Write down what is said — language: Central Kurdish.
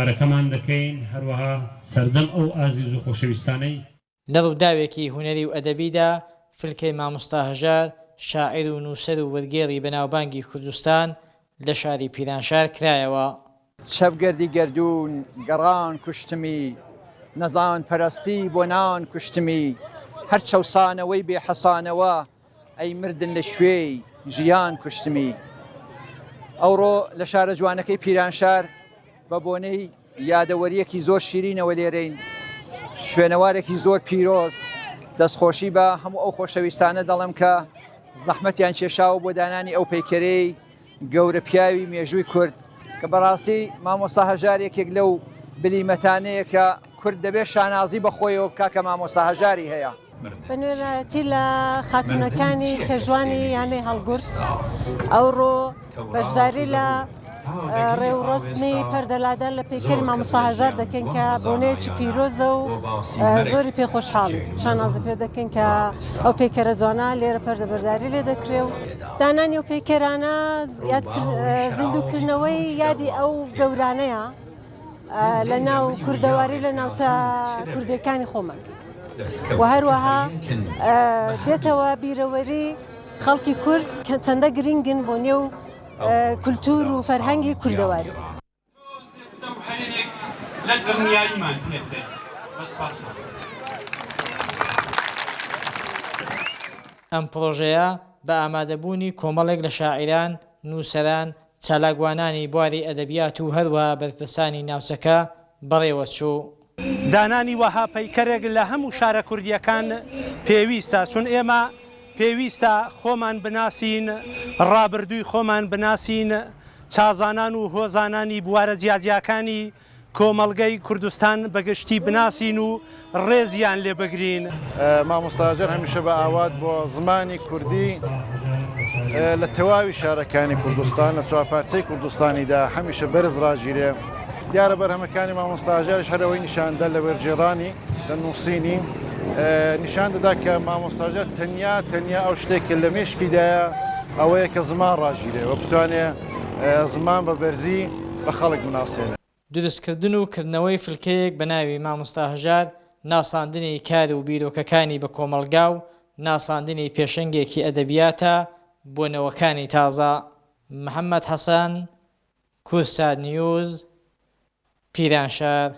کارەکەمان دەکەین هەروەها سەرجەم ئەو ئازیز و خۆشەویستانەی لە ڕووداوێکی هونەری و ئەدەبیدا فلکەی مامۆستا هەژار شاعیر و نووسەر و وەرگێڕی بەناوبانگی کوردستان لە شاری پیرانشار کرایەوە. شەبگەردی گەردوون گەڕان کوشتمی نەزان پەرستی بۆ نان کوشتمی هەر چەوسانەوەی بێحەسانەوە ئەی مردن لە شوێی ژیان کوشتمی. ئەوڕۆ لە شارە جوانەکەی پیرانشار بە بۆنەی یادەوەریەکی زۆر شیرینەوە لێرەین، شوێنەوارێکی زۆر پیرۆز دەستخۆشی بە هەموو ئەو خۆشەویستانە دەڵم کە زەحمەتیان کێشاوە بۆ دانانی ئەو پەیکەرەی گەورە پیاوی مێژووی کورد کە بەڕاستی مامۆستا هەژار یەکێک لەو بلیمەتانەیە کە کورد دەبێت شانازی بەخۆیەوە بکا کە مامۆستا هەژاری هەیە. بەنوێنەتی لە خاتونەکانی کە جوانی یانەی هەڵگورت ئەوڕۆ بەشداری لە ڕێوڕسمی پەردەلادە لە پێکەری مامۆستا هەژار دەکەن کە بۆنەیەکی پیرۆزە و زۆری پێخۆشحاڵی شانازی پێ دەکەن کە ئەو پێکەرە جوانە لێرە پەردەبەرداری لێ دەکرێ و دانانی ئەو پێکەرانە زیندووکردنەوەی یادی ئەو گەورانەیە لە ناو کوردەواری لە ناوچە کوردەکانی خۆمان و هەروەها دێتەوە بیرەوەری خەڵکی کورد کە چەندە گرنگن بۆ نێو کولتور و فەرهەنگی کوردەواری. ئەم پرۆژەیە بە ئامادەبوونی کۆمەڵێک لە شاعیران، نووسەران، چالاکوانانی بواری ئەدەبیات و هەروە بەرپرسانی ناوچەکە بەڕێوە چوو. دانانی وەها پەیکەرێک لە هەموو شارە کوردیەکان پێویستە، چون ئێمە پێویستە خۆمان بناسین، ڕابردووی خۆمان بناسین، چازانان و هۆزانانی بوارە جیاجیاکانی کۆمەڵگەی کوردستان بەگشتی بناسین و ڕێزیان لێ بگرین. مامۆستا هەژار هەمیشە بە ئاوات بۆ زمانی کوردی لە تەواوی شارەکانی کوردستان لە چوارپارچەی کوردستانیدا هەمیشە بەرز ڕاگیرێ. دیارە بەرهەمەکانی مامۆستا هەژاریش هەرەوەی نیشاندا لە وەرجێڕانی لە نووسینی نیشان دەدا کە مامۆستا هەژار تەنیا ئەو شتێکە لە مێشکیدایە ئەوەیە کە زمان ڕاگیرێ و بتوانێت زمان بە بەرزی بە خەڵک بناسێنێت. دروستکردن و کردنەوەی فلکەیەک بە ناوی مامۆستا هەژار ناساندنی کار و بیرۆکەکانی بە کۆمەڵگا و ناساندنی پێشەنگێکی ئەدەبیاتە بۆ نەوەکانی تازە. محەممەد حەسەن، کورسات نیوز، پیرانشار.